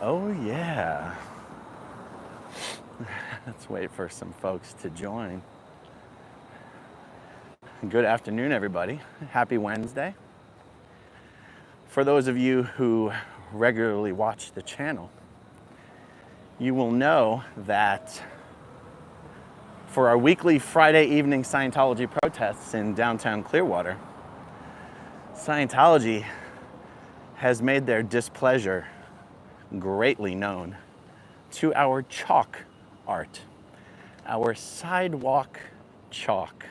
Oh yeah. Let's wait for some folks to join. Good afternoon, everybody. Happy Wednesday. For those of you who regularly watch the channel, you will know that for our weekly Friday evening Scientology protests in downtown Clearwater, Scientology has made their displeasure greatly known to our chalk art, our sidewalk chalk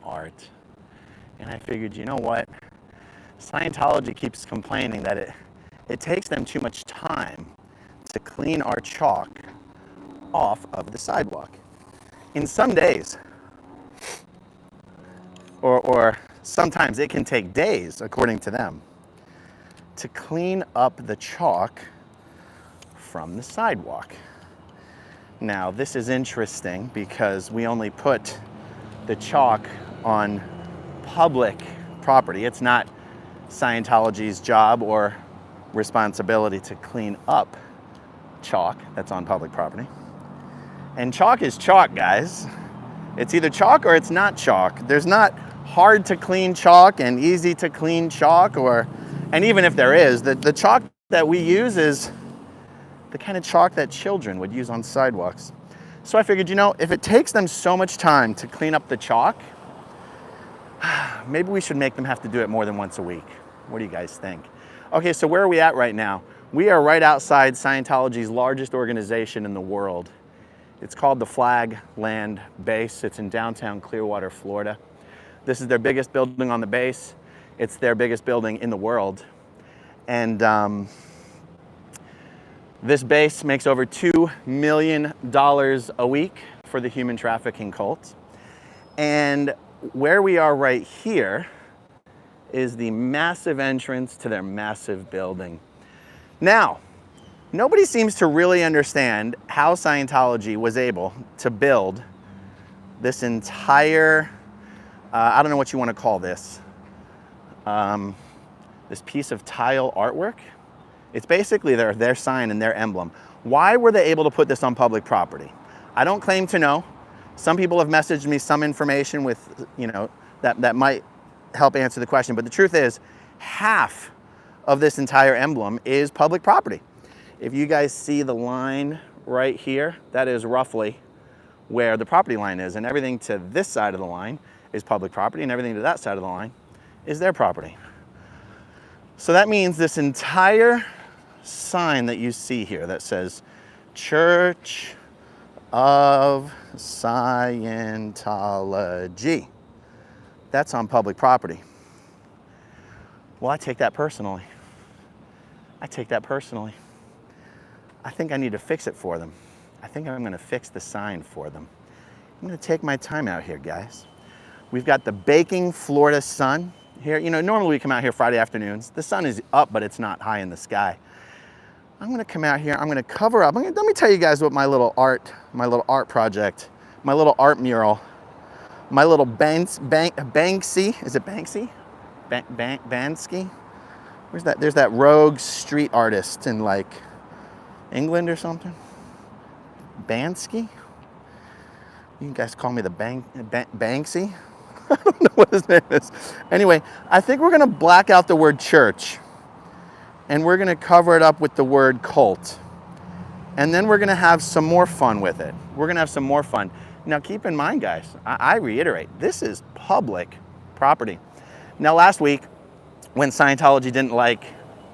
art. And I figured, you know what? Scientology keeps complaining that it takes them too much time to clean our chalk off of the sidewalk. In some days, or sometimes it can take days, according to them, to clean up the chalk from the sidewalk. Now, this is interesting because we only put the chalk on public property. It's not Scientology's job or responsibility to clean up chalk that's on public property. And chalk is chalk, guys. It's either chalk or it's not chalk. There's not hard to clean chalk and easy to clean chalk, and even if there is, the chalk that we use is the kind of chalk that children would use on sidewalks. So I figured, you know, if it takes them so much time to clean up the chalk, maybe we should make them have to do it more than once a week. What do you guys think? Okay, so where are we at right now? We are right outside Scientology's largest organization in the world. It's called the Flag Land Base. It's in downtown Clearwater, Florida. This is their biggest building on the base. It's their biggest building in the world. And this base makes over $2 million a week for the human trafficking cult. And where we are right here is the massive entrance to their massive building. Now, nobody seems to really understand how Scientology was able to build this entire, I don't know what you want to call this, this piece of tile artwork. It's basically their sign and their emblem. Why were they able to put this on public property? I don't claim to know. Some people have messaged me some information with, you know, that might help answer the question. But the truth is, half of this entire emblem is public property. If you guys see the line right here, that is roughly where the property line is. And everything to this side of the line is public property, and everything to that side of the line is their property. So that means this entire sign that you see here that says Church of Scientology, that's on public property. Well, I take that personally. I think I need to fix it for them. I think I'm going to fix the sign for them. I'm going to take my time out here, guys. We've got the baking Florida sun here. You know, normally we come out here Friday afternoons. The sun is up, but it's not high in the sky. I'm going to come out here. I'm going to cover up. Let me tell you guys what my little art project, my little art mural, my little Banksy. Is it Banksy? Bansky? Where's that? There's that rogue street artist in like England or something. Bansky? You guys call me the Banksy? I don't know what his name is. Anyway, I think we're going to black out the word church. And we're going to cover it up with the word cult. And then we're going to have some more fun with it. We're going to have some more fun. Now, keep in mind, guys, I reiterate, this is public property. Now, last week, when Scientology didn't like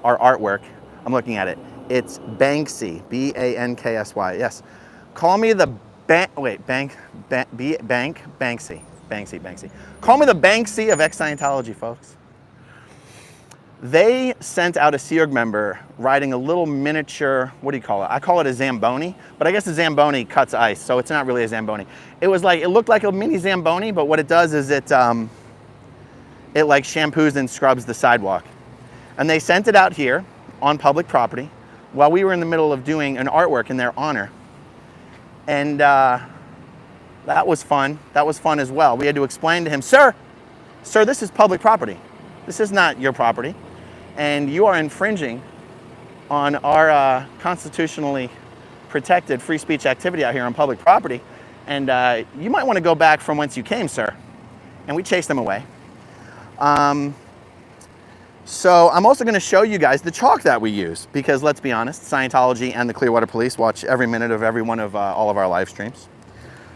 our artwork, I'm looking at it. It's Banksy, Banksy. Yes. Call me the Banksy. Call me the Banksy of ex-Scientology, folks. They sent out a Sea Org member riding a little miniature, what do you call it? I call it a Zamboni, but I guess a Zamboni cuts ice, so it's not really a Zamboni. It looked like a mini Zamboni, but what it does is it like shampoos and scrubs the sidewalk. And they sent it out here on public property while we were in the middle of doing an artwork in their honor. And that was fun. That was fun as well. We had to explain to him, sir, this is public property. This is not your property. And you are infringing on our constitutionally protected free speech activity out here on public property. And you might want to go back from whence you came, sir. And we chased them away. So I'm also going to show you guys the chalk that we use, because let's be honest, Scientology and the Clearwater Police watch every minute of every one of all of our live streams.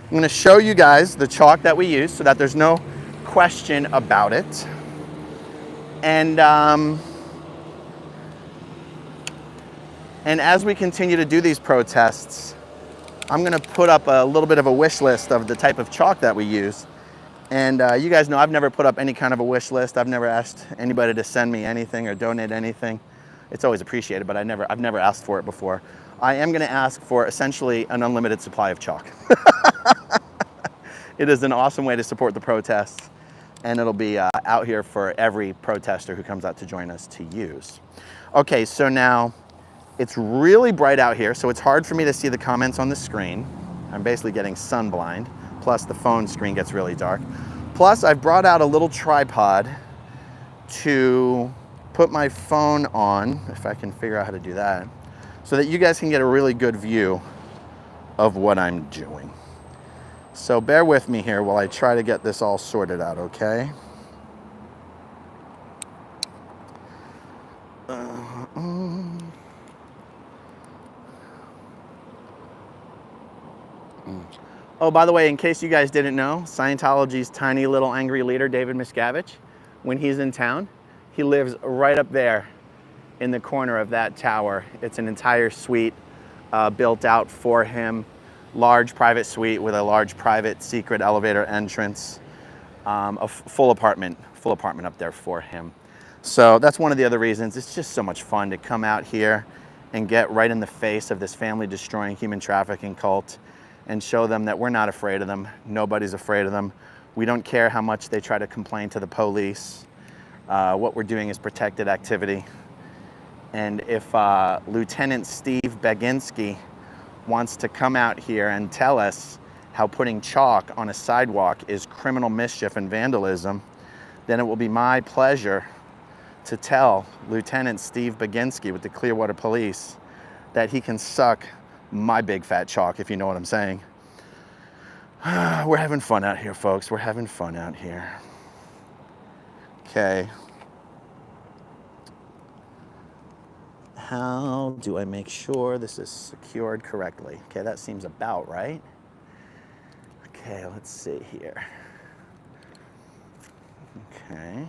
I'm going to show you guys the chalk that we use so that there's no question about it. And as we continue to do these protests, I'm going to put up a little bit of a wish list of the type of chalk that we use. And you guys know I've never put up any kind of a wish list. I've never asked anybody to send me anything or donate anything. It's always appreciated, but I've never asked for it before. I am going to ask for essentially an unlimited supply of chalk. It is an awesome way to support the protests, and it'll be out here for every protester who comes out to join us to use. Okay, so now it's really bright out here, so it's hard for me to see the comments on the screen. I'm basically getting sun blind. Plus the phone screen gets really dark. Plus I've brought out a little tripod to put my phone on, if I can figure out how to do that, so that you guys can get a really good view of what I'm doing. So bear with me here while I try to get this all sorted out, okay? Oh, by the way, in case you guys didn't know, Scientology's tiny little angry leader, David Miscavige, when he's in town, he lives right up there in the corner of that tower. It's an entire suite built out for him, large private suite with a large private secret elevator entrance, a full apartment up there for him. So that's one of the other reasons. It's just so much fun to come out here and get right in the face of this family destroying human trafficking cult and show them that we're not afraid of them. Nobody's afraid of them. We don't care how much they try to complain to the police. What we're doing is protected activity. And if Lieutenant Steve Baginski wants to come out here and tell us how putting chalk on a sidewalk is criminal mischief and vandalism, then it will be my pleasure to tell Lieutenant Steve Baginski with the Clearwater Police that he can suck my big fat chalk, if you know what I'm saying. We're having fun out here, folks. We're having fun out here. Okay. How do I make sure this is secured correctly? Okay, that seems about right. Okay, let's see here. Okay.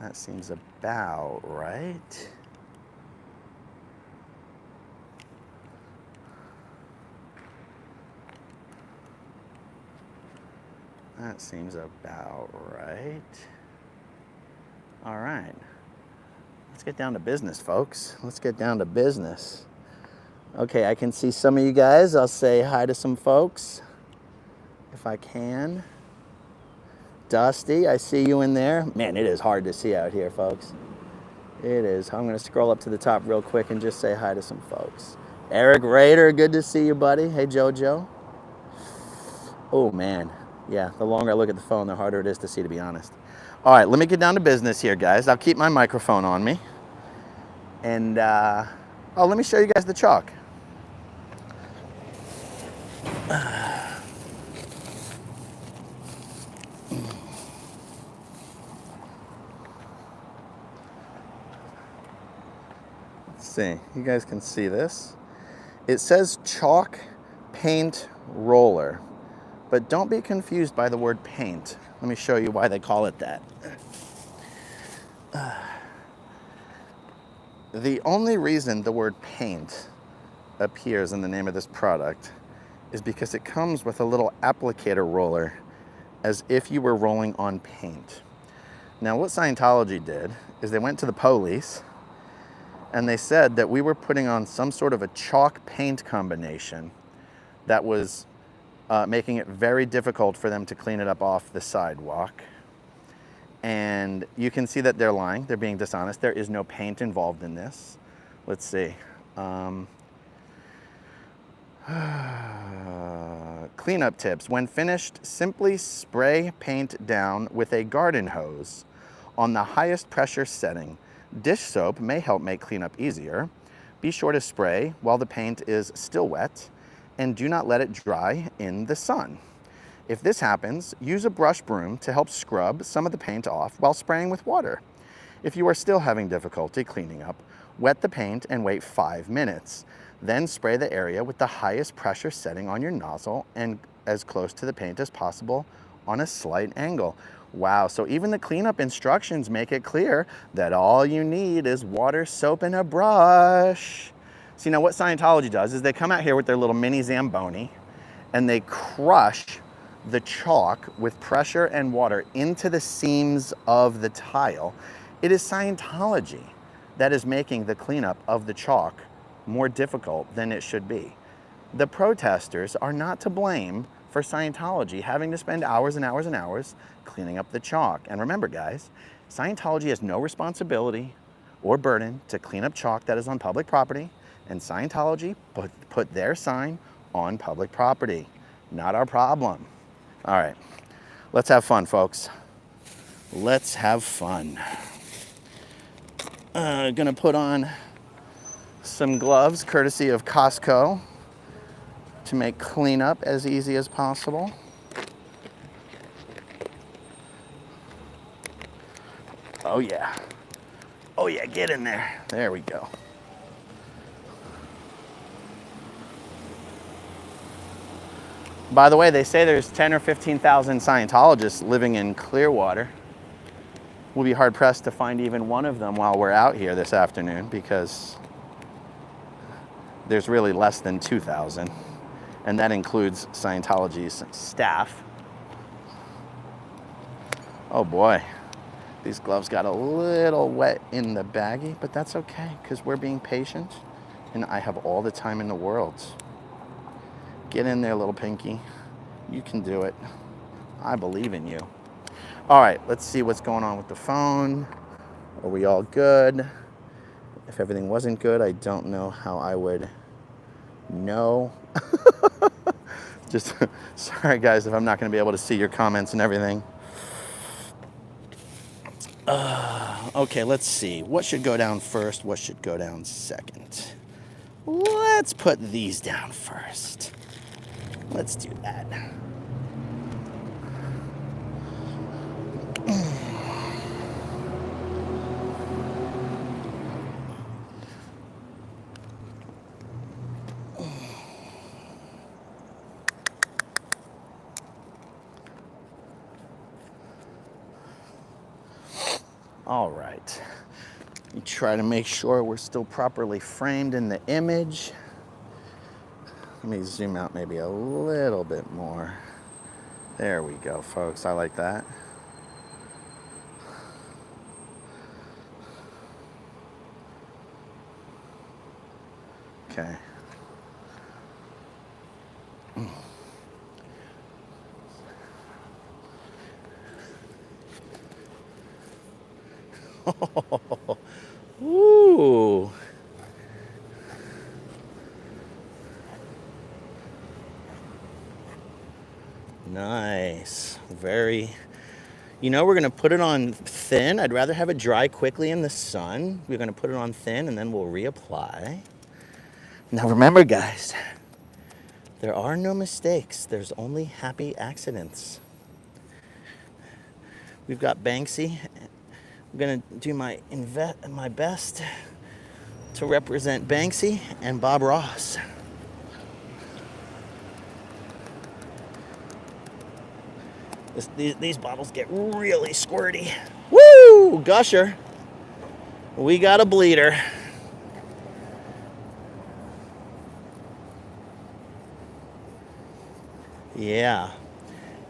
That seems about right. That seems about right. All right. Let's get down to business, folks. Let's get down to business. Okay, I can see some of you guys. I'll say hi to some folks if I can. Dusty, I see you in there. Man, it is hard to see out here, folks. It is. I'm going to scroll up to the top real quick and just say hi to some folks. Eric Rader, good to see you, buddy. Hey, Jojo. Oh, man. Yeah, the longer I look at the phone, the harder it is to see, to be honest. All right, let me get down to business here, guys. I'll keep my microphone on me. And, oh, let me show you guys the chalk. Let's see, you guys can see this. It says chalk paint roller. But don't be confused by the word paint. Let me show you why they call it that. The only reason the word paint appears in the name of this product is because it comes with a little applicator roller as if you were rolling on paint. Now, what Scientology did is they went to the police and they said that we were putting on some sort of a chalk paint combination that was making it very difficult for them to clean it up off the sidewalk. And you can see that they're lying. They're being dishonest. There is no paint involved in this. Let's see. Cleanup tips. When finished, simply spray paint down with a garden hose on the highest pressure setting. Dish soap may help make cleanup easier. Be sure to spray while the paint is still wet, and do not let it dry in the sun. If this happens, use a brush broom to help scrub some of the paint off while spraying with water. If you are still having difficulty cleaning up, wet the paint and wait 5 minutes. Then spray the area with the highest pressure setting on your nozzle and as close to the paint as possible on a slight angle. Wow, so even the cleanup instructions make it clear that all you need is water, soap, and a brush. See, now what Scientology does is they come out here with their little mini Zamboni and they crush the chalk with pressure and water into the seams of the tile. It is Scientology that is making the cleanup of the chalk more difficult than it should be. The protesters are not to blame for Scientology having to spend hours and hours and hours cleaning up the chalk. And remember, guys, Scientology has no responsibility or burden to clean up chalk that is on public property, and Scientology put their sign on public property. Not our problem. All right, let's have fun, folks. Let's have fun. Gonna put on some gloves courtesy of Costco to make cleanup as easy as possible. Oh yeah. Oh yeah, get in there. There we go. By the way, they say there's 10 or 15,000 Scientologists living in Clearwater. We'll be hard pressed to find even one of them while we're out here this afternoon, because there's really less than 2,000. And that includes Scientology's staff. Oh boy, these gloves got a little wet in the baggie, but that's okay, because we're being patient and I have all the time in the world. Get in there, little pinky. You can do it. I believe in you. All right, let's see what's going on with the phone. Are we all good? If everything wasn't good, I don't know how I would know. Just sorry, guys, if I'm not going to be able to see your comments and everything. Okay, let's see. What should go down first? What should go down second? Let's put these down first. Let's do that. All right. You try to make sure we're still properly framed in the image. Let me zoom out maybe a little bit more. There we go, folks. I like that. Okay. Ooh. Nice. Very. You know, we're going to put it on thin. I'd rather have it dry quickly in the sun. We're going to put it on thin and then we'll reapply. Now remember, guys, there are no mistakes. There's only happy accidents. We've got Banksy. I'm going to do my best to represent Banksy and Bob Ross. These bottles get really squirty. Woo! Gusher. We got a bleeder. Yeah.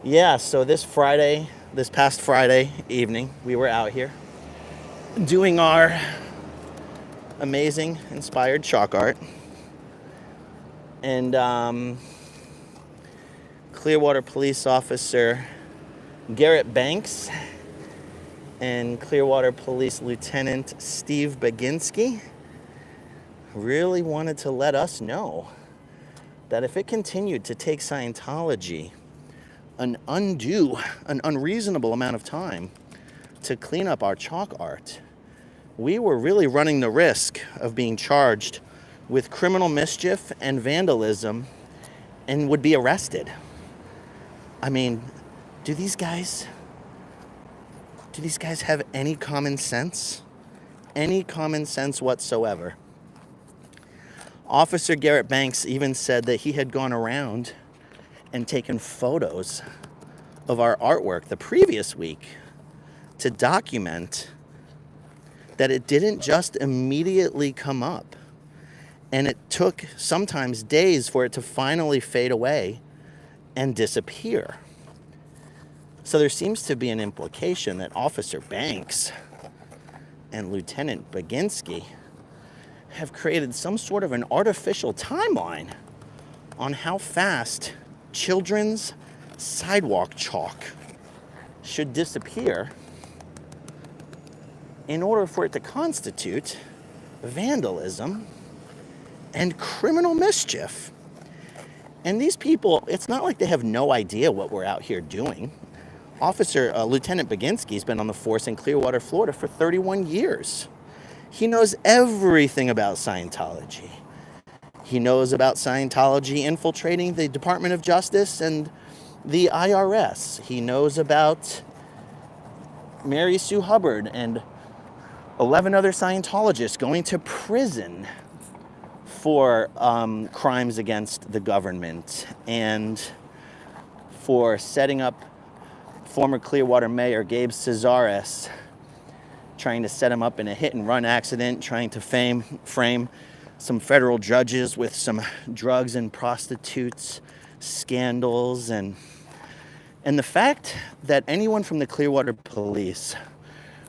Yeah, so this past Friday evening, we were out here doing our amazing inspired chalk art. And Clearwater Police Officer Garrett Banks and Clearwater Police Lieutenant Steve Baginski really wanted to let us know that if it continued to take Scientology an unreasonable amount of time to clean up our chalk art, we were really running the risk of being charged with criminal mischief and vandalism and would be arrested. I mean, do these guys have any common sense? Any common sense whatsoever? Officer Garrett Banks even said that he had gone around and taken photos of our artwork the previous week to document that it didn't just immediately come up. And it took sometimes days for it to finally fade away and disappear. So there seems to be an implication that Officer Banks and Lieutenant Baginski have created some sort of an artificial timeline on how fast children's sidewalk chalk should disappear in order for it to constitute vandalism and criminal mischief. And these people, it's not like they have no idea what we're out here doing. Lieutenant Baginski's been on the force in Clearwater, Florida for 31 years. He knows everything about Scientology. He knows about Scientology infiltrating the Department of Justice and the IRS. He knows about Mary Sue Hubbard and 11 other Scientologists going to prison for crimes against the government and for setting up former Clearwater Mayor Gabe Cesaris, trying to set him up in a hit-and-run accident, trying to frame some federal judges with some drugs and prostitutes scandals. And the fact that anyone from the Clearwater Police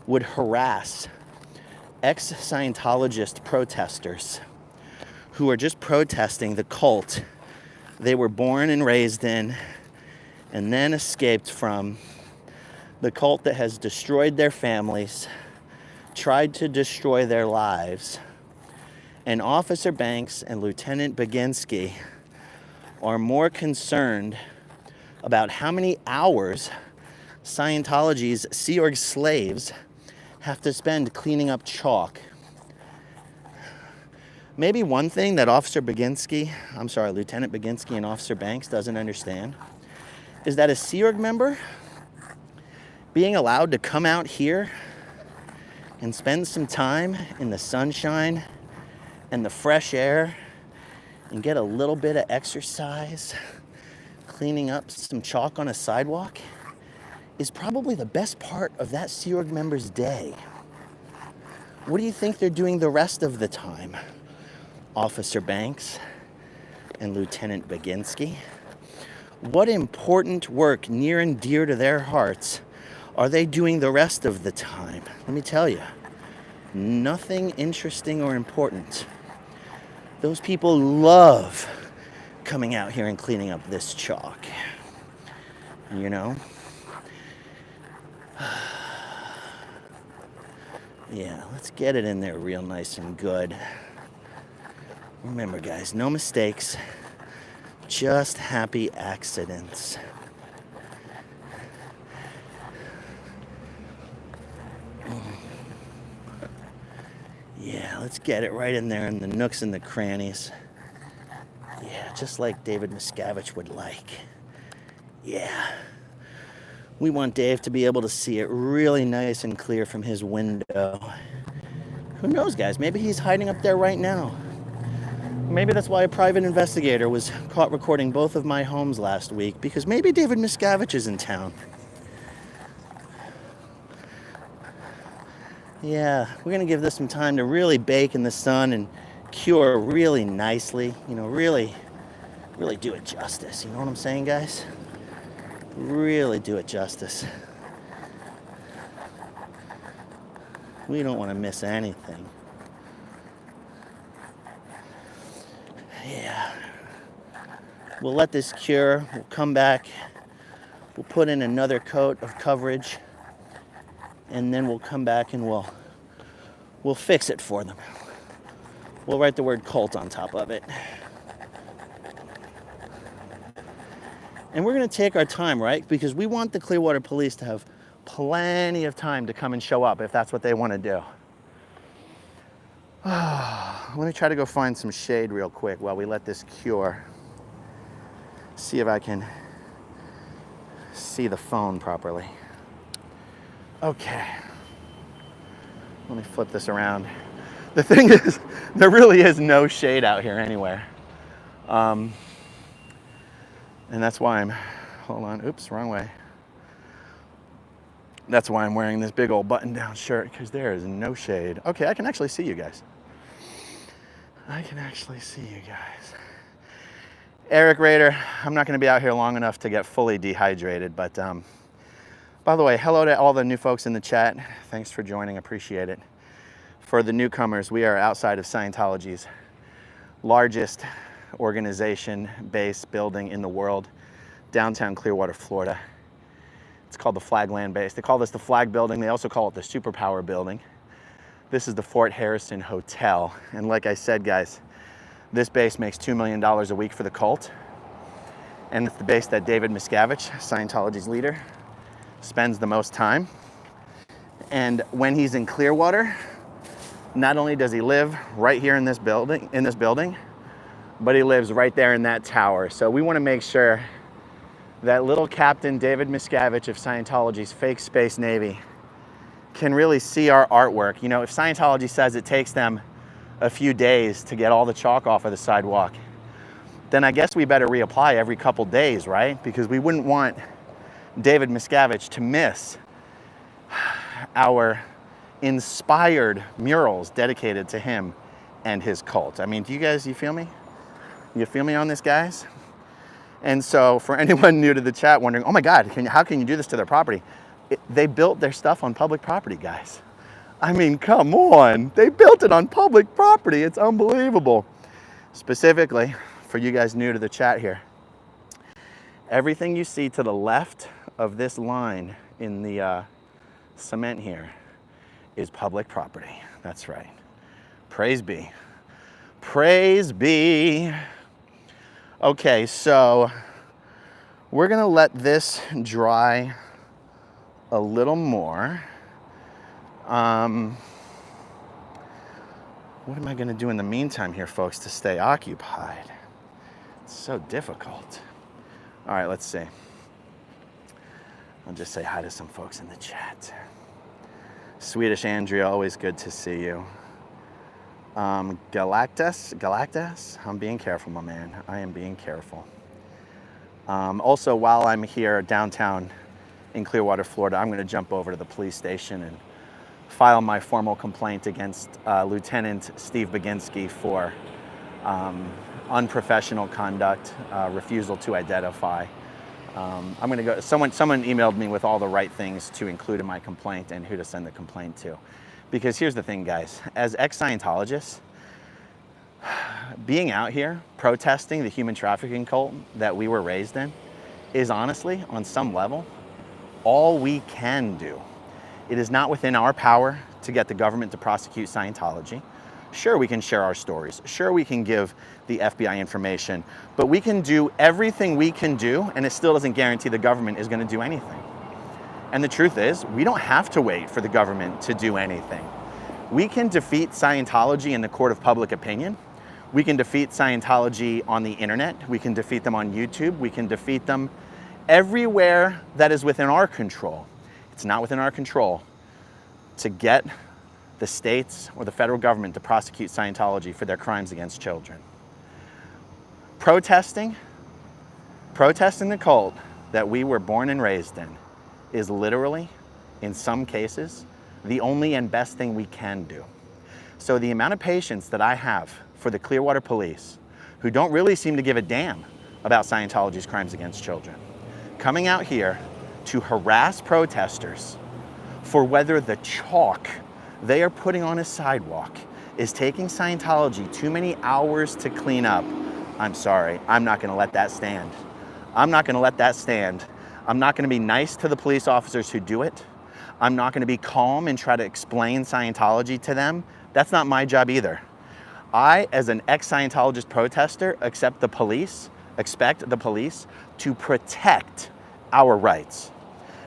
would harass ex-Scientologist protesters who are just protesting the cult they were born and raised in and then escaped from, the cult that has destroyed their families, tried to destroy their lives. And Officer Banks and Lieutenant Baginski are more concerned about how many hours Scientology's Sea Org slaves have to spend cleaning up chalk. Maybe one thing that Lieutenant Baginski and Officer Banks doesn't understand is that a Sea Org member being allowed to come out here and spend some time in the sunshine and the fresh air and get a little bit of exercise cleaning up some chalk on a sidewalk is probably the best part of that Sea Org member's day. What do you think they're doing the rest of the time, Officer Banks and Lieutenant Baginski? What important work near and dear to their hearts are they doing the rest of the time? Let me tell you, nothing interesting or important. Those people love coming out here and cleaning up this chalk. You know? Yeah, let's get it in there real nice and good. Remember, guys, no mistakes, just happy accidents. Yeah, let's get it right in there in the nooks and the crannies. Yeah, just like David Miscavige would like. Yeah. We want Dave to be able to see it really nice and clear from his window. Who knows, guys? Maybe he's hiding up there right now. Maybe that's why a private investigator was caught recording both of my homes last week, because maybe David Miscavige is in town. Yeah, we're going to give this some time to really bake in the sun and cure really nicely. You know, really do it justice. You know what I'm saying, guys? Really do it justice. We don't want to miss anything. Yeah. We'll let this cure. We'll come back. We'll put in another coat of coverage. And then we'll come back and we'll fix it for them. We'll write the word cult on top of it. And we're going to take our time, right? Because we want the Clearwater Police to have plenty of time to come and show up if that's what they want to do. Let me try to go find some shade real quick while we let this cure. See if I can see the phone properly. Okay. Let me flip this around. The thing is, there really is no shade out here anywhere. And that's why hold on, oops, wrong way. That's why I'm wearing this big old button-down shirt, because there is no shade. Okay, I can actually see you guys. I can actually see you guys. Eric Rader, I'm not going to be out here long enough to get fully dehydrated, but by the way, hello to all the new folks in the chat. Thanks for joining, appreciate it. For the newcomers, we are outside of Scientology's largest organization-based building in the world, downtown Clearwater, Florida. It's called the Flagland Base. They call this the Flag Building. They also call it the Superpower Building. This is the Fort Harrison Hotel. And like I said, guys, this base makes $2 million a week for the cult. And it's the base that David Miscavige, Scientology's leader, spends the most time. And when he's in Clearwater, not only does he live right here in this building, but he lives right there in that tower. So we want to make sure that little Captain David Miscavige of Scientology's fake space navy can really see our artwork. You know, if Scientology says it takes them a few days to get all the chalk off of the sidewalk, then I guess we better reapply every couple days, right? Because we wouldn't want David Miscavige to miss our inspired murals dedicated to him and his cult. I mean, you feel me? You feel me on this, guys? And so for anyone new to the chat wondering, oh my God, how can you do this to their property? They built their stuff on public property, guys. I mean, come on. They built it on public property. It's unbelievable. Specifically, for you guys new to the chat here, everything you see to the left of this line in the cement here is public property. That's right. Praise be. Praise be. Okay, so we're gonna let this dry a little more. What am I gonna do in the meantime here, folks, to stay occupied? It's so difficult. All right, let's see. I'll just say hi to some folks in the chat. Swedish Andrea, always good to see you. Galactus, I'm being careful, my man. I am being careful. Also, while I'm here downtown in Clearwater, Florida, I'm gonna jump over to the police station and file my formal complaint against Lieutenant Steve Baginski for unprofessional conduct, refusal to identify. I'm gonna go, someone emailed me with all the right things to include in my complaint and who to send the complaint to. Because here's the thing, guys, as ex-Scientologists, being out here protesting the human trafficking cult that we were raised in is honestly, on some level, all we can do. It is not within our power to get the government to prosecute Scientology. Sure, we can share our stories. Sure, we can give the FBI information, but we can do everything we can do, and it still doesn't guarantee the government is going to do anything. And the truth is, we don't have to wait for the government to do anything. We can defeat Scientology in the court of public opinion. We can defeat Scientology on the internet. We can defeat them on YouTube. We can defeat them everywhere that is within our control. It's not within our control to get the states or the federal government to prosecute Scientology for their crimes against children. Protesting the cult that we were born and raised in is literally, in some cases, the only and best thing we can do. So the amount of patience that I have for the Clearwater police, who don't really seem to give a damn about Scientology's crimes against children, coming out here to harass protesters for whether the chalk they are putting on a sidewalk is taking Scientology too many hours to clean up, I'm sorry, I'm not gonna let that stand. I'm not gonna let that stand. I'm not gonna be nice to the police officers who do it. I'm not gonna be calm and try to explain Scientology to them. That's not my job either. I, as an ex-Scientologist protester, expect the police to protect our rights,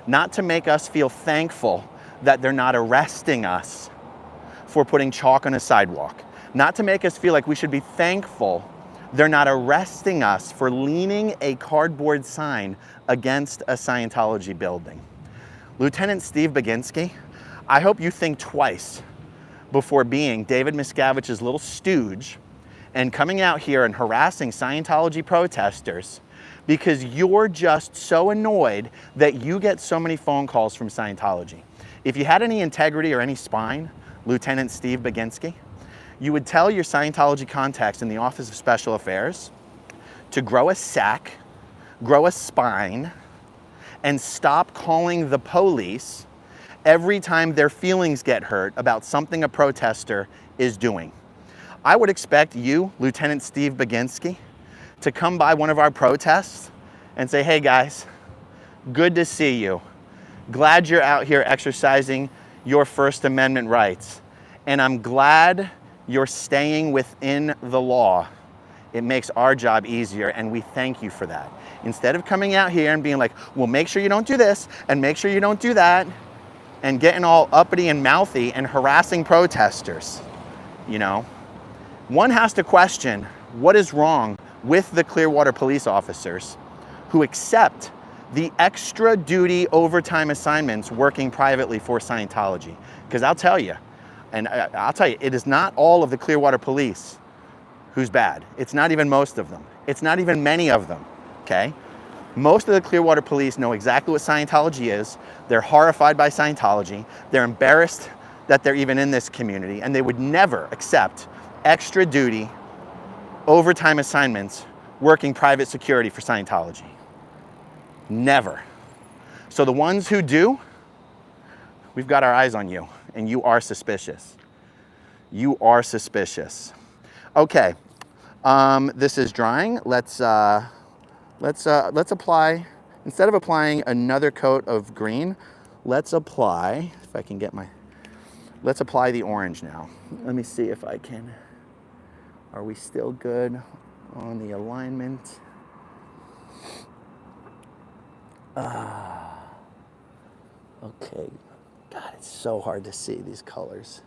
not to make us feel thankful that they're not arresting us for putting chalk on a sidewalk. not to make us feel like we should be thankful they're not arresting us for leaning a cardboard sign against a Scientology building. Lieutenant Steve Baginski, I hope you think twice before being David Miscavige's little stooge and coming out here and harassing Scientology protesters because you're just so annoyed that you get so many phone calls from Scientology. If you had any integrity or any spine, Lieutenant Steve Baginski, you would tell your Scientology contacts in the Office of Special Affairs to grow a sack, grow a spine, and stop calling the police every time their feelings get hurt about something a protester is doing. I would expect you, Lieutenant Steve Baginski, to come by one of our protests and say, hey guys, good to see you. Glad you're out here exercising your First Amendment rights. And I'm glad you're staying within the law. It makes our job easier, and we thank you for that. Instead of coming out here and being like, well, make sure you don't do this, and make sure you don't do that, and getting all uppity and mouthy and harassing protesters, you know? One has to question what is wrong with the Clearwater police officers who accept the extra duty overtime assignments working privately for Scientology. Because I'll tell you, it is not all of the Clearwater police who's bad. It's not even most of them. It's not even many of them, okay? Most of the Clearwater police know exactly what Scientology is. They're horrified by Scientology. They're embarrassed that they're even in this community, and they would never accept extra duty overtime assignments working private security for Scientology. Never. So the ones who do, we've got our eyes on you, and you are suspicious. You are suspicious. Okay, this is drying. Let's apply, instead of applying another coat of green, let's apply, if I can get let's apply the orange now. Let me see if I can. Are we still good on the alignment? Okay. God, it's so hard to see these colors.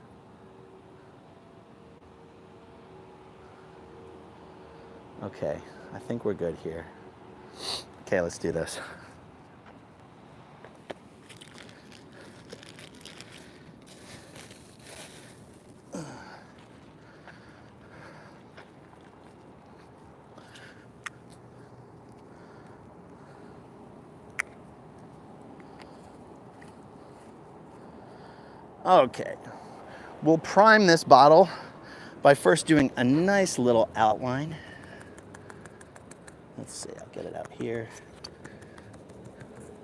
Okay, I think we're good here. Okay, let's do this. Okay, we'll prime this bottle by first doing a nice little outline. Let's see, I'll get it out here.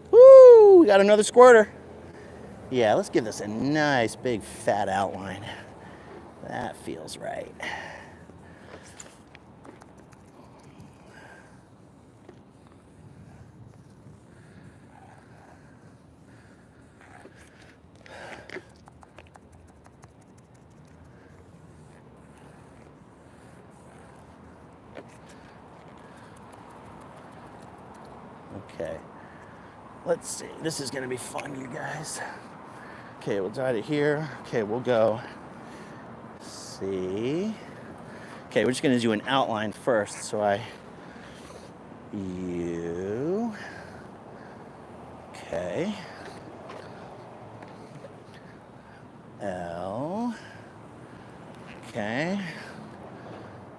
Woo, we got another squirter. Yeah, let's give this a nice big fat outline. That feels right. Okay, let's see. This is gonna be fun, you guys. Okay, we'll dye it here. Okay, we'll go. See. Okay, we're just gonna do an outline first. So you. Okay. L. Okay.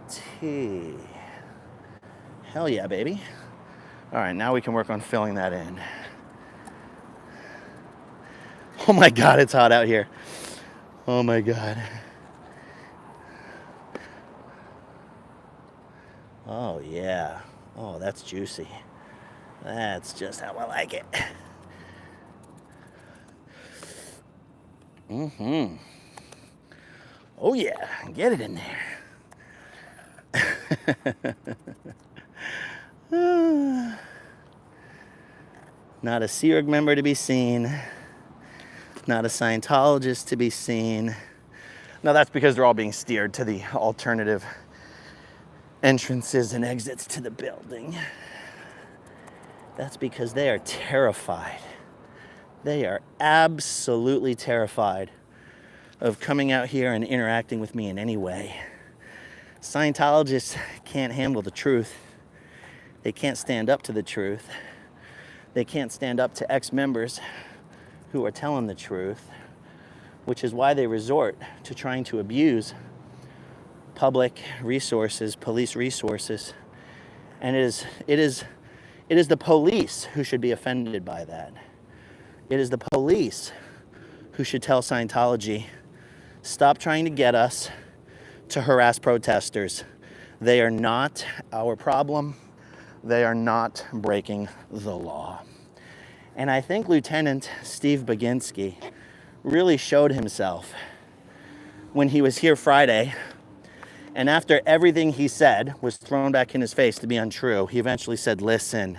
T. Hell yeah, baby. All right, now we can work on filling that in. Oh my God, it's hot out here. Oh my God. Oh yeah. Oh, that's juicy. That's just how I like it. Mm-hmm. Oh yeah, get it in there. Not a Sea Org member to be seen. Not a Scientologist to be seen. No, that's because they're all being steered to the alternative entrances and exits to the building. That's because they are terrified. They are absolutely terrified of coming out here and interacting with me in any way. Scientologists can't handle the truth. They can't stand up to the truth. They can't stand up to ex-members who are telling the truth, which is why they resort to trying to abuse public resources, police resources. And it is the police who should be offended by that. It is the police who should tell Scientology, stop trying to get us to harass protesters. They are not our problem. They are not breaking the law. And I think Lieutenant Steve Baginski really showed himself when he was here Friday, and after everything he said was thrown back in his face to be untrue, he eventually said, listen,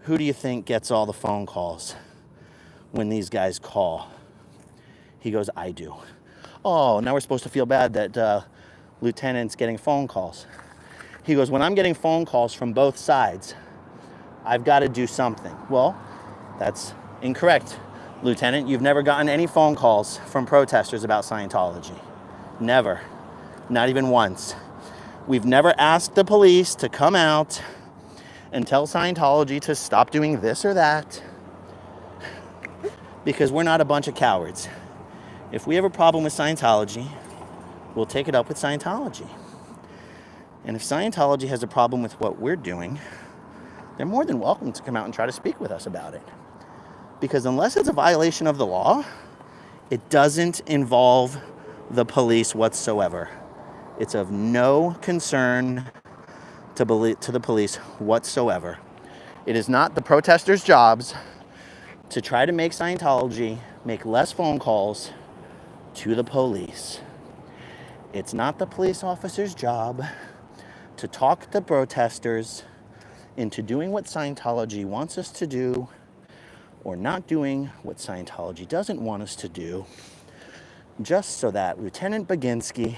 who do you think gets all the phone calls when these guys call? He goes, I do. Oh, now we're supposed to feel bad that Lieutenant's getting phone calls. He goes, when I'm getting phone calls from both sides, I've got to do something. Well, that's incorrect, Lieutenant. You've never gotten any phone calls from protesters about Scientology. Never. Not even once. We've never asked the police to come out and tell Scientology to stop doing this or that, because we're not a bunch of cowards. If we have a problem with Scientology, we'll take it up with Scientology. And if Scientology has a problem with what we're doing, they're more than welcome to come out and try to speak with us about it. Because unless it's a violation of the law, it doesn't involve the police whatsoever. It's of no concern to the police whatsoever. It is not the protesters' jobs to try to make Scientology make less phone calls to the police. It's not the police officer's job to talk the protesters into doing what Scientology wants us to do, or not doing what Scientology doesn't want us to do, just so that Lieutenant Baginski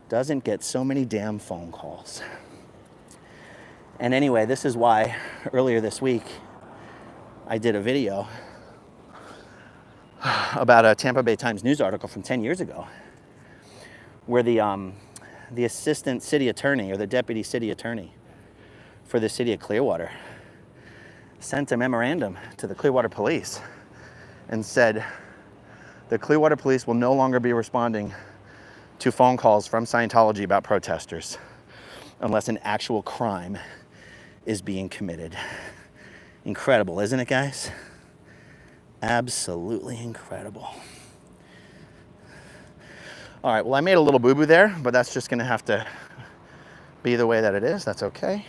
doesn't get so many damn phone calls. And anyway, this is why earlier this week I did a video about a Tampa Bay Times News article from 10 years ago, where the assistant city attorney, or the deputy city attorney for the city of Clearwater, sent a memorandum to the Clearwater police and said the Clearwater police will no longer be responding to phone calls from Scientology about protesters unless an actual crime is being committed. Incredible, isn't it, guys? Absolutely incredible. All right, well, I made a little boo-boo there, but that's just gonna have to be the way that it is. That's okay.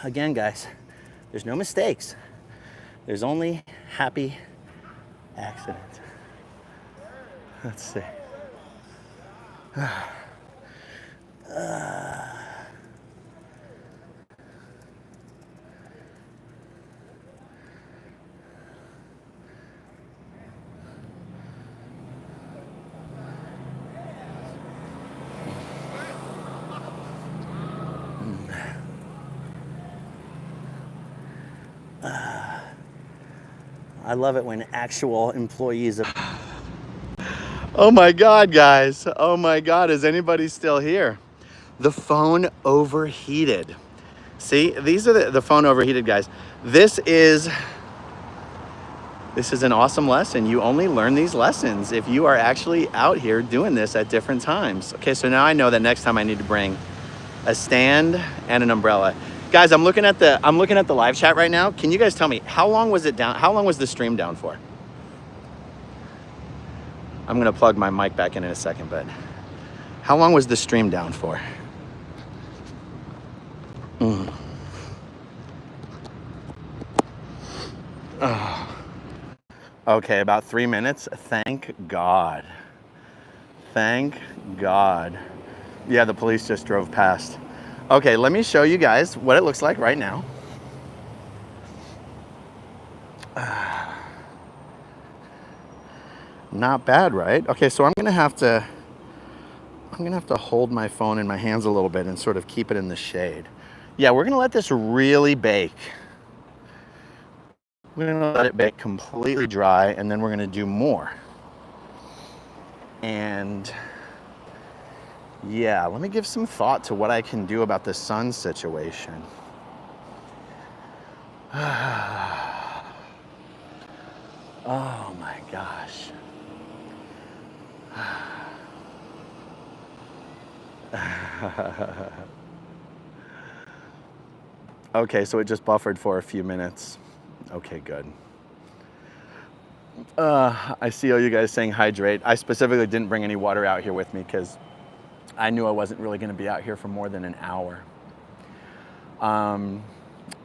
Again, guys, there's no mistakes. There's only happy accidents. Let's see. I love it when actual employees of... Oh my God, guys. Oh my God, is anybody still here? The phone overheated. See, these are the phone overheated, guys. This is an awesome lesson. You only learn these lessons if you are actually out here doing this at different times. Okay, so now I know that next time I need to bring a stand and an umbrella. Guys, I'm looking at the live chat right now. Can you guys tell me, how long was it down? How long was the stream down for? I'm gonna plug my mic back in a second, but how long was the stream down for? Okay, about 3 minutes. Thank God. Thank God. Yeah, the police just drove past. Okay, let me show you guys what it looks like right now. Not bad, right? Okay, so I'm gonna have to hold my phone in my hands a little bit and sort of keep it in the shade. Yeah, we're gonna let this really bake. We're gonna let it bake completely dry, and then we're gonna do more. And Yeah, let me give some thought to what I can do about the sun situation. Oh my gosh. Okay, so it just buffered for a few minutes. Okay, good. I see all you guys saying hydrate. I specifically didn't bring any water out here with me because I knew I wasn't really going to be out here for more than an hour.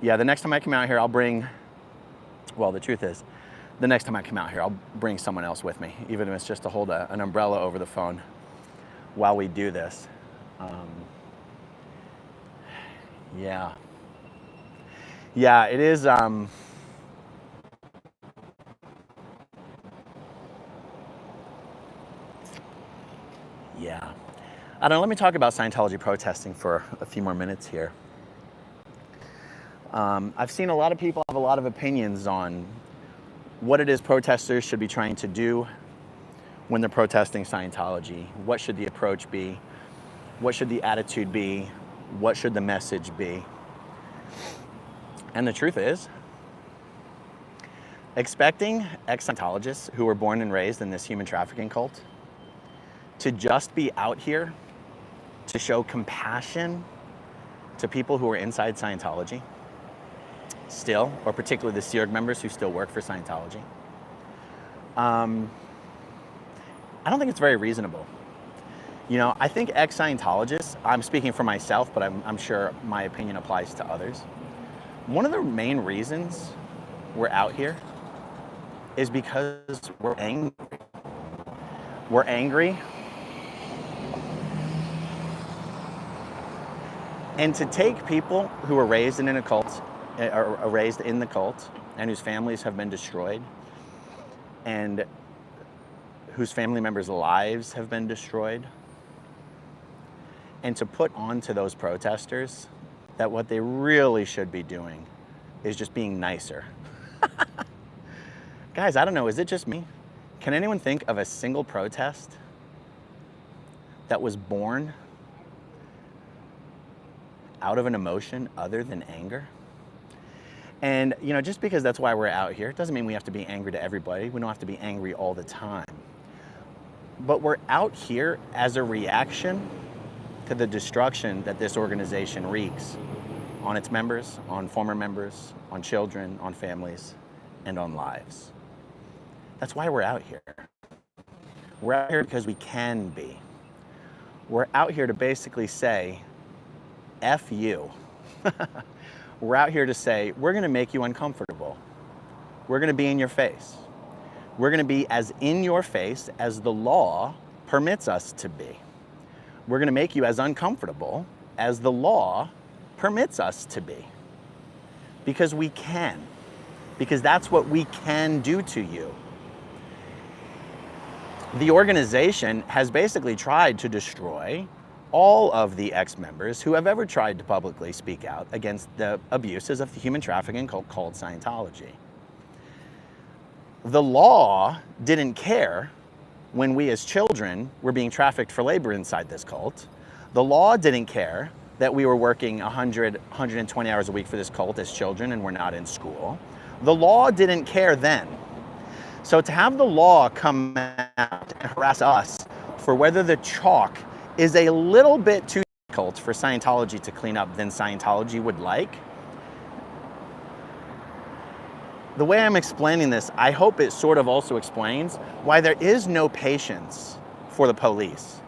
Yeah, the next time I come out here, I'll bring, well, the truth is, the next time I come out here, I'll bring someone else with me, even if it's just to hold an umbrella over the phone while we do this. Yeah. Yeah, it is. Yeah. I don't know, let me talk about Scientology protesting for a few more minutes here. I've seen a lot of people have a lot of opinions on what it is protesters should be trying to do when they're protesting Scientology. What should the approach be? What should the attitude be? What should the message be? And the truth is, expecting ex-Scientologists who were born and raised in this human trafficking cult to just be out here to show compassion to people who are inside Scientology still, or particularly the Sea Org members who still work for Scientology, I don't think it's very reasonable. You know, I think ex-Scientologists, I'm speaking for myself, but I'm sure my opinion applies to others. One of the main reasons we're out here is because we're angry. We're angry. And to take people who are raised in a cult, or raised in the cult, and whose families have been destroyed, and whose family members' lives have been destroyed, and to put onto those protesters that what they really should be doing is just being nicer. Guys, I don't know, is it just me? Can anyone think of a single protest that was born out of an emotion other than anger? And, you know, just because that's why we're out here, it doesn't mean we have to be angry to everybody. We don't have to be angry all the time. But we're out here as a reaction to the destruction that this organization wreaks on its members, on former members, on children, on families, and on lives. That's why we're out here. We're out here because we can be. We're out here to basically say, F you. We're out here to say, we're going to make you uncomfortable. We're going to be in your face. We're going to be as in your face as the law permits us to be. We're going to make you as uncomfortable as the law permits us to be. Because we can. Because that's what we can do to you. The organization has basically tried to destroy all of the ex-members who have ever tried to publicly speak out against the abuses of the human trafficking cult called Scientology. The law didn't care when we as children were being trafficked for labor inside this cult. The law didn't care that we were working 120 hours a week for this cult as children and we're not in school. The law didn't care then. So to have the law come out and harass us for whether the chalk is a little bit too difficult for Scientology to clean up than Scientology would like. The way I'm explaining this, I hope it sort of also explains why there is no patience for the police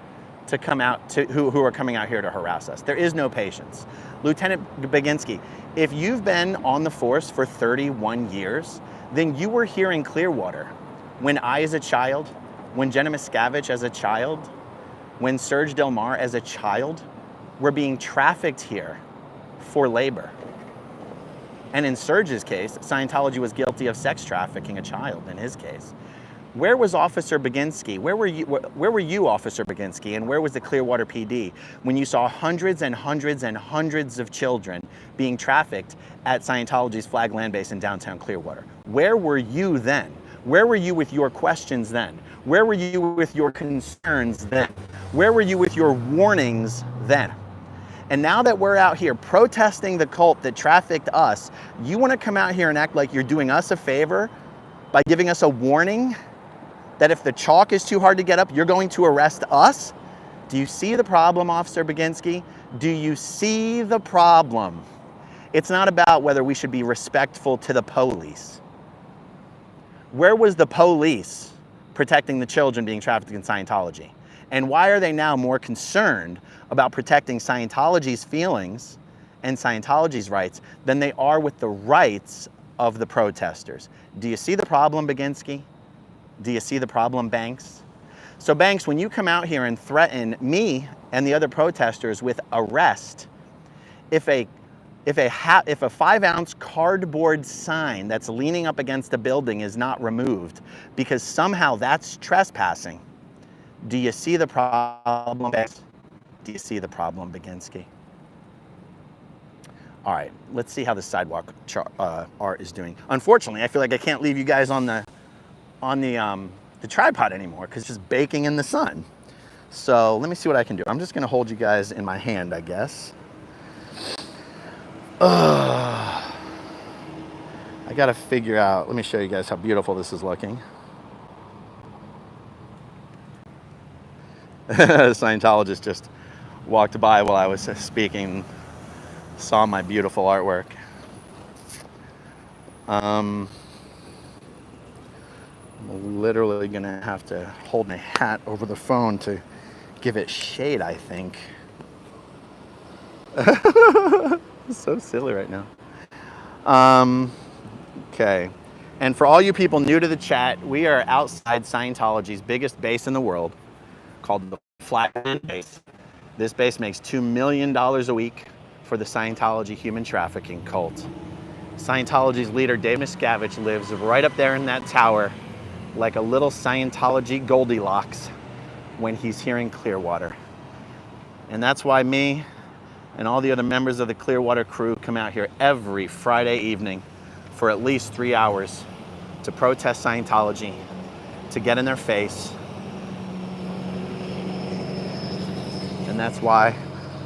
to come out to who are coming out here to harass us. There is no patience. Lieutenant Baginski, if you've been on the force for 31 years, then you were here in Clearwater when I as a child, when Jenna Miscavige as a child, when Serge Del Mar as a child were being trafficked here for labor. And in Serge's case, Scientology was guilty of sex trafficking a child in his case. Where was Officer Baginski? Where were you, Officer Baginski? And where was the Clearwater PD when you saw hundreds and hundreds and hundreds of children being trafficked at Scientology's flag land base in downtown Clearwater? Where were you then? Where were you with your questions then? Where were you with your concerns then? Where were you with your warnings then? And now that we're out here protesting the cult that trafficked us, you want to come out here and act like you're doing us a favor by giving us a warning that if the chalk is too hard to get up, you're going to arrest us? Do you see the problem, Officer Baginski? Do you see the problem? It's not about whether we should be respectful to the police. Where was the police protecting the children being trafficked in Scientology? And why are they now more concerned about protecting Scientology's feelings and Scientology's rights than they are with the rights of the protesters? Do you see the problem, Baginski? Do you see the problem, Banks? So Banks, when you come out here and threaten me and the other protesters with arrest, if a 5-ounce cardboard sign that's leaning up against a building is not removed because somehow that's trespassing, do you see the problem, Banks? Do you see the problem, Baginski? All right, let's see how the sidewalk art is doing. Unfortunately, I feel like I can't leave you guys on the tripod anymore because it's just baking in the sun. So let me see what I can do. I'm just gonna hold you guys in my hand, I guess. I gotta figure out, let me show you guys how beautiful this is looking. Scientologist just walked by while I was speaking, saw my beautiful artwork. I'm literally gonna have to hold my hat over the phone to give it shade, I think. It's so silly right now. Okay. And for all you people new to the chat, we are outside Scientology's biggest base in the world, called the Flatland Base. This base makes $2 million a week for the Scientology human trafficking cult. Scientology's leader, Dave Miscavige, lives right up there in that tower like a little Scientology Goldilocks when he's here in Clearwater. And that's why me and all the other members of the Clearwater crew come out here every Friday evening for at least 3 hours to protest Scientology, to get in their face. And that's why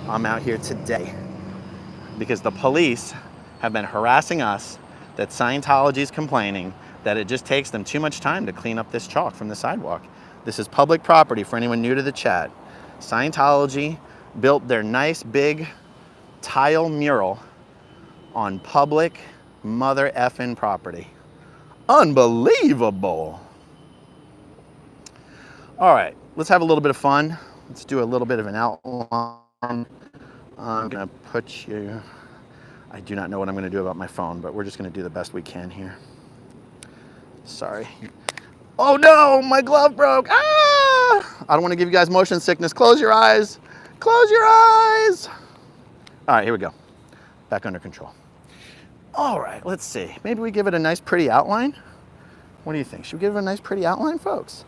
I'm out here today, because the police have been harassing us that Scientology is complaining that it just takes them too much time to clean up this chalk from the sidewalk. This is public property for anyone new to the chat. Scientology built their nice big tile mural on public mother effing property. Unbelievable. All right, let's have a little bit of fun. Let's do a little bit of an outline. I'm gonna put you, I do not know what I'm gonna do about my phone, but we're just gonna do the best we can here. Sorry. Oh no, my glove broke. Ah! I don't wanna give you guys motion sickness. Close your eyes. Close your eyes. All right, here we go. Back under control. All right, let's see. Maybe we give it a nice pretty outline. What do you think? Should we give it a nice pretty outline, folks?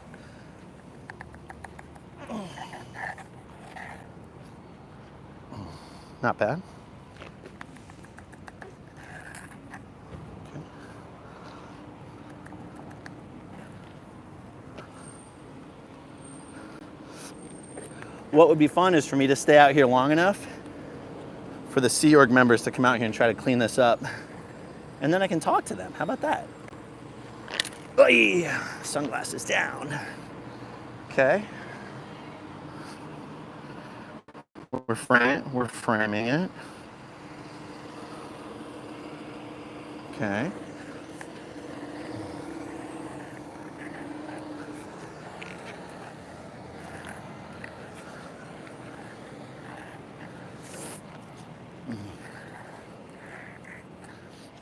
Not bad. Okay. What would be fun is for me to stay out here long enough for the Sea Org members to come out here and try to clean this up. And then I can talk to them. How about that? Oy! Sunglasses down. Okay. We're framing it. Okay.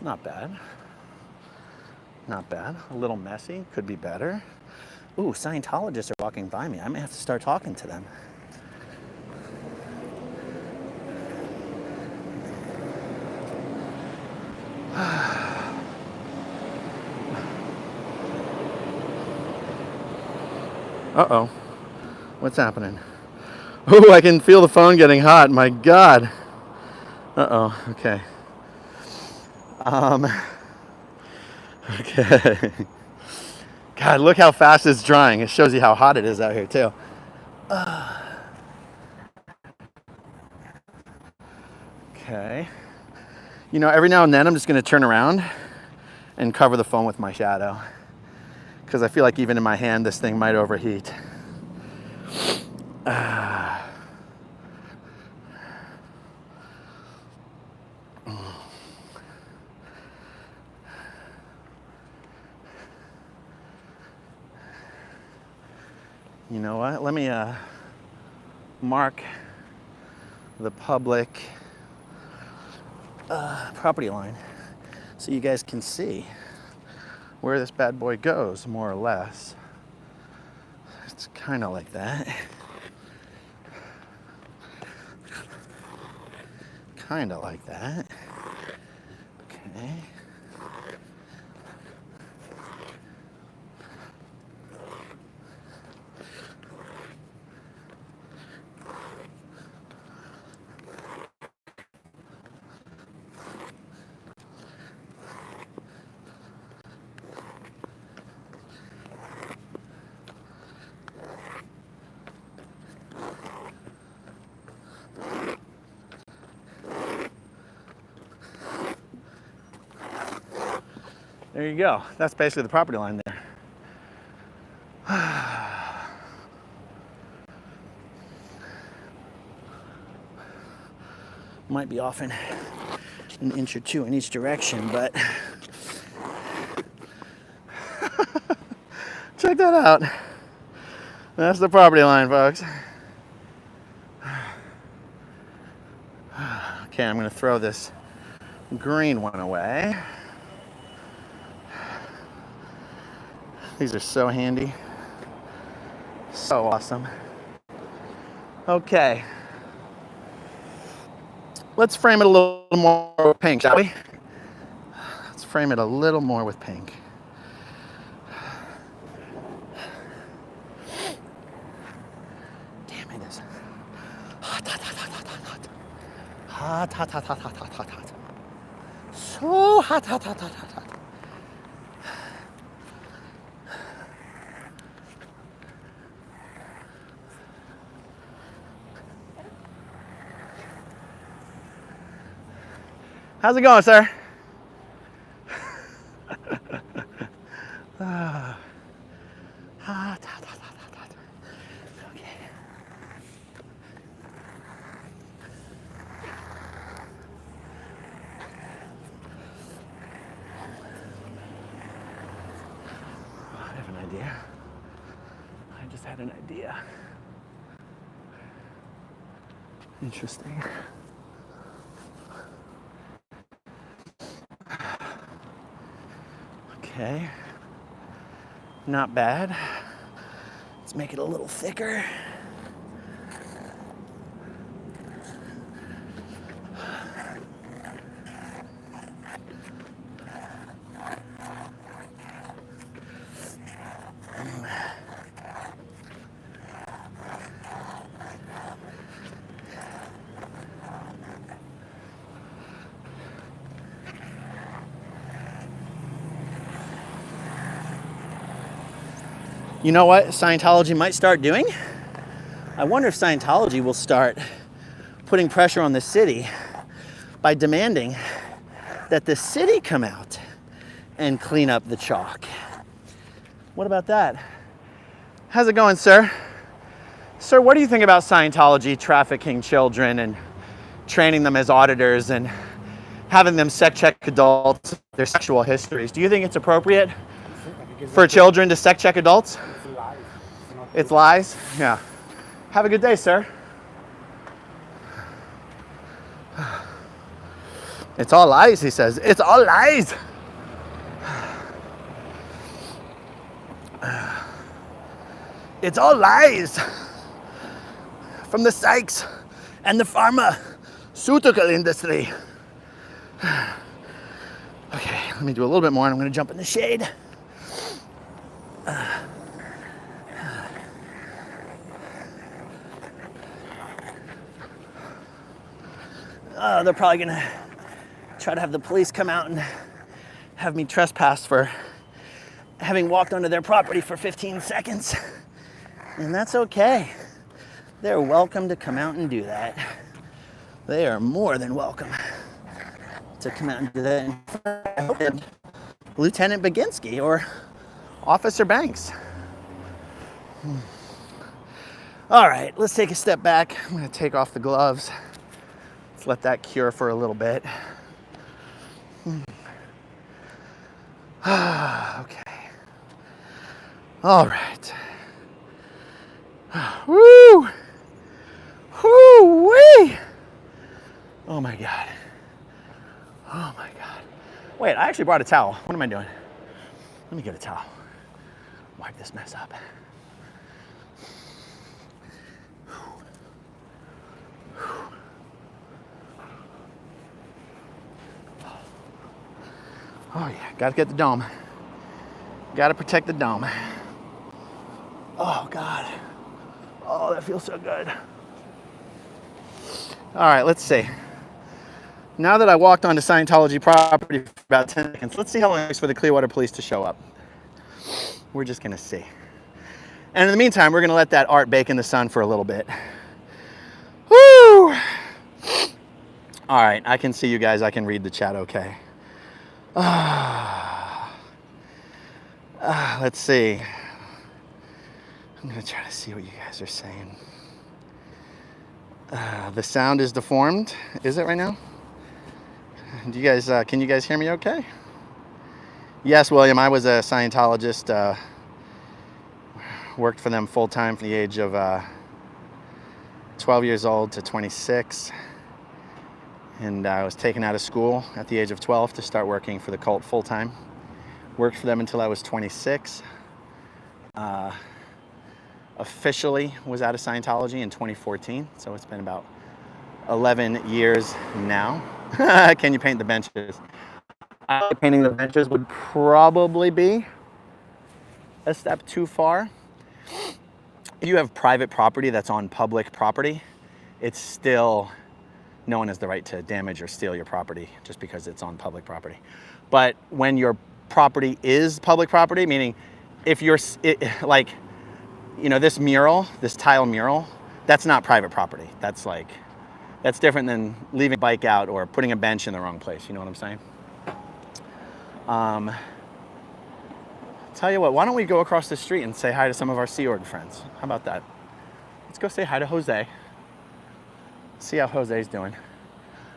Not bad. Not bad. A little messy. Could be better. Ooh, Scientologists are walking by me. I may have to start talking to them. Uh-oh. What's happening? Oh, I can feel the phone getting hot. My God. Uh-oh. Okay. Okay. God, look how fast it's drying. It shows you how hot it is out here too. Okay. You know, every now and then I'm just gonna turn around and cover the phone with my shadow, because I feel like even in my hand this thing might overheat. You know what? Let me mark the public property line so you guys can see where this bad boy goes, more or less. It's kind of like that. Kind of like that. Okay. There you go. That's basically the property line there. Might be off an inch or two in each direction, but check that out. That's the property line, folks. Okay, I'm gonna throw this green one away. These are so handy. So awesome. Okay. Let's frame it a little more with pink, shall we? Let's frame it a little more with pink. Damn, it is hot, hot, hot, hot, hot, hot. Hot, hot, hot, hot, hot, hot, hot, hot. So hot, hot, hot, hot, hot, hot. How's it going, sir? Hot, hot, hot, hot, hot, hot. Okay. I have an idea. I just had an idea. Interesting. Okay, not bad. Let's make it a little thicker. You know what Scientology might start doing? I wonder if Scientology will start putting pressure on the city by demanding that the city come out and clean up the chalk. What about that? How's it going, sir? Sir, what do you think about Scientology trafficking children and training them as auditors and having them check adults, their sexual histories? Do you think it's appropriate for children to check adults? It's lies? Yeah. Have a good day, sir. It's all lies, he says. It's all lies. It's all lies from the psychs and the pharmaceutical industry. Okay, let me do a little bit more and I'm going to jump in the shade. They're probably going to try to have the police come out and have me trespass for having walked onto their property for 15 seconds. And that's okay. They're welcome to come out and do that. They are more than welcome to come out and do that. I hope Lieutenant Baginski or Officer Banks. All right, let's take a step back. I'm gonna take off the gloves. Let's let that cure for a little bit. Okay. All right. Woo! Woo-wee! Oh my God. Oh my God. Wait, I actually brought a towel. What am I doing? Let me get a towel. Wipe this mess up. Oh yeah, gotta get the dome. Gotta protect the dome. Oh God. Oh, that feels so good. All right, let's see. Now that I walked onto Scientology property for about 10 seconds, let's see how long it takes for the Clearwater Police to show up. We're just gonna see. And in the meantime, we're gonna let that art bake in the sun for a little bit. Woo! All right, I can see you guys. I can read the chat okay. Let's see. I'm gonna try to see what you guys are saying. The sound is deformed. Is it right now? Do you guys, can you guys hear me okay? Yes, William, I was a Scientologist. Worked for them full time from the age of 12 years old to 26. And I was taken out of school at the age of 12 to start working for the cult full time. Worked for them until I was 26. Officially was out of Scientology in 2014, so it's been about 11 years now. Can you paint the benches? Painting the benches would probably be a step too far. If you have private property that's on public property, it's still, no one has the right to damage or steal your property just because it's on public property. But when your property is public property, meaning if you're, like, you know, this mural, this tile mural, that's not private property. That's like, that's different than leaving a bike out or putting a bench in the wrong place. You know what I'm saying? Tell you what, why don't we go across the street and say hi to some of our Sea Org friends? How about that? Let's go say hi to Jose. See how Jose's doing.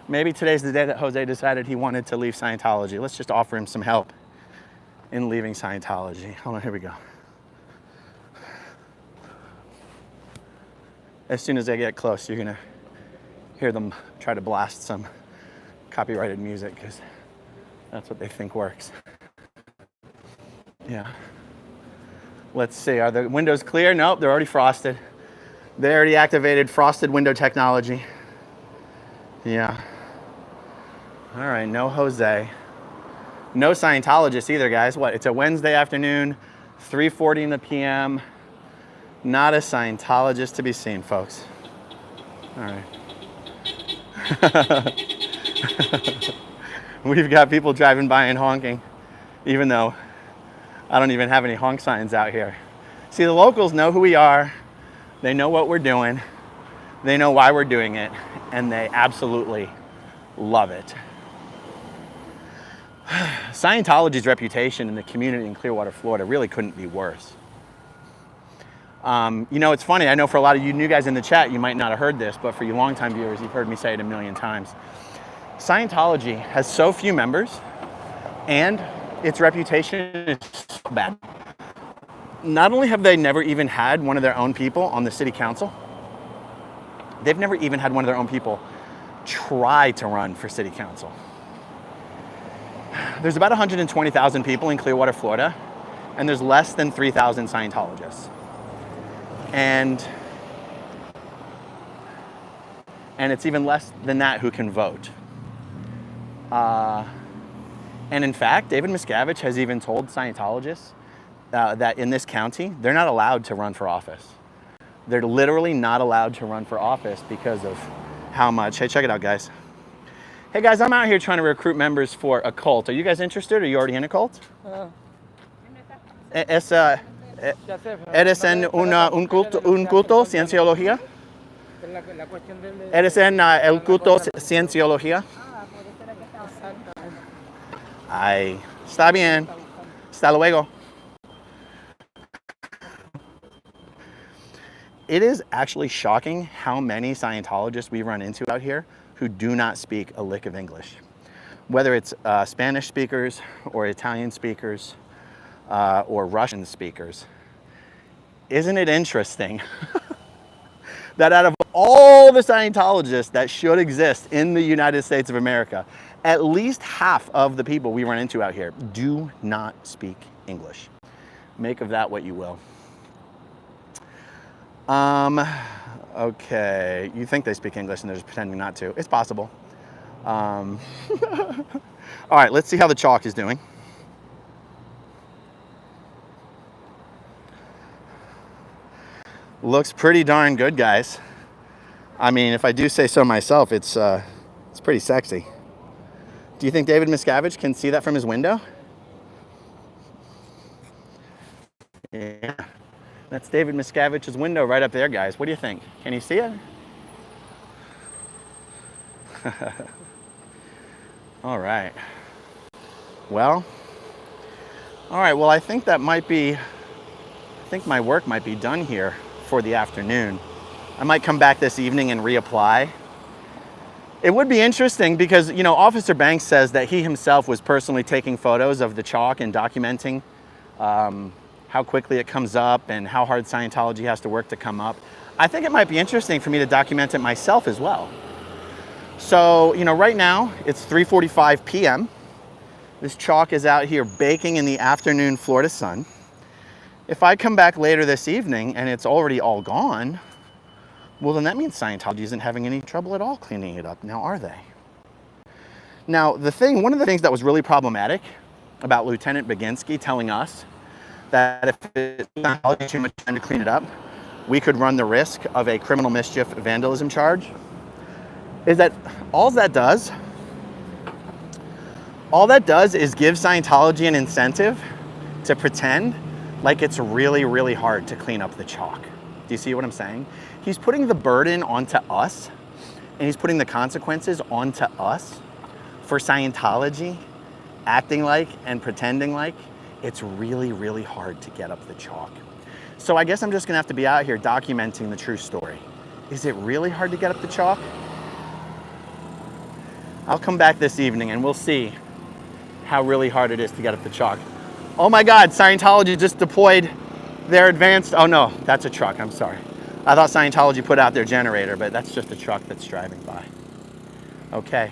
Maybe today's the day that Jose decided he wanted to leave Scientology. Let's just offer him some help in leaving Scientology. Hold on, here we go. As soon as they get close, you're gonna hear them try to blast some copyrighted music because that's what they think works. Yeah. Let's see, are the windows clear? Nope, they're already frosted. They already activated frosted window technology. Yeah. All right, no Jose. No Scientologists either, guys. What, it's a Wednesday afternoon, 3:40 in the PM. Not a Scientologist to be seen, folks. All right. We've got people driving by and honking, even though I don't even have any honk signs out here. See, the locals know who we are. They know what we're doing. They know why we're doing it, and they absolutely love it. Scientology's reputation in the community in Clearwater, Florida really couldn't be worse. You know, it's funny, I know for a lot of you new guys in the chat, you might not have heard this, but for you longtime viewers, you've heard me say it a million times. Scientology has so few members, and its reputation is so bad. Not only have they never even had one of their own people on the city council, they've never even had one of their own people try to run for city council. There's about 120,000 people in Clearwater, Florida, and there's less than 3,000 Scientologists. And it's even less than that who can vote. And in fact, David Miscavige has even told Scientologists that in this county, they're not allowed to run for office. They're literally not allowed to run for office because of how much. Hey, check it out, guys. Hey, guys, I'm out here trying to recruit members for a cult. Are you guys interested? Are you already in a cult? ¿Eres en un culto cienciología? La cuestión del... ¿Eres en el culto cienciología? Ay, está bien. Hasta luego. It is actually shocking how many Scientologists we run into out here who do not speak a lick of English. Whether it's Spanish speakers or Italian speakers or Russian speakers. Isn't it interesting that out of all the Scientologists that should exist in the United States of America, at least half of the people we run into out here do not speak English. Make of that what you will. Okay, you think they speak English and they're just pretending not to. It's possible. All right, let's see how the chalk is doing. Looks pretty darn good, guys. I mean, if I do say so myself, it's pretty sexy. Do you think David Miscavige can see that from his window? Yeah, that's David Miscavige's window right up there, guys. What do you think? Can you see it? All right. Well, I think that might be, I think my work might be done here for the afternoon. I might come back this evening and reapply. It would be interesting because, you know, Officer Banks says that he himself was personally taking photos of the chalk and documenting how quickly it comes up and how hard Scientology has to work to come up. I think it might be interesting for me to document it myself as well. So, you know, right now it's 3:45 p.m. This chalk is out here baking in the afternoon Florida sun. If I come back later this evening and it's already all gone, well, then that means Scientology isn't having any trouble at all cleaning it up. Now, are they? Now, one of the things that was really problematic about Lieutenant Baginski telling us that if it's Scientology too much time to clean it up, we could run the risk of a criminal mischief vandalism charge, is that all that does is give Scientology an incentive to pretend like it's really, really hard to clean up the chalk. Do you see what I'm saying? He's putting the burden onto us, and he's putting the consequences onto us for Scientology acting like and pretending like it's really, really hard to get up the chalk. So I guess I'm just gonna have to be out here documenting the true story. Is it really hard to get up the chalk? I'll come back this evening and we'll see how really hard it is to get up the chalk. Oh my God, Scientology just deployed their advanced, oh no, that's a truck, I'm sorry. I thought Scientology put out their generator, but that's just a truck that's driving by. Okay.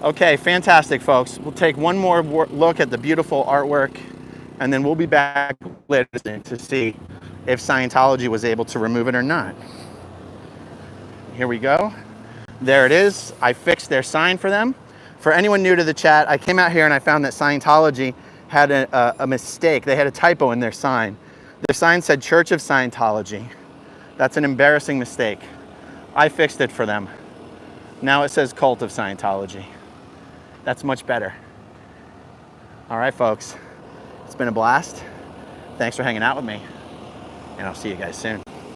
Okay, fantastic, folks. We'll take one more look at the beautiful artwork, and then we'll be back later to see if Scientology was able to remove it or not. Here we go. There it is. I fixed their sign for them. For anyone new to the chat, I came out here and I found that Scientology had a mistake. They had a typo in their sign. Their sign said Church of Scientology. That's an embarrassing mistake. I fixed it for them. Now it says Cult of Scientology. That's much better. All right, folks. It's been a blast. Thanks for hanging out with me. And I'll see you guys soon.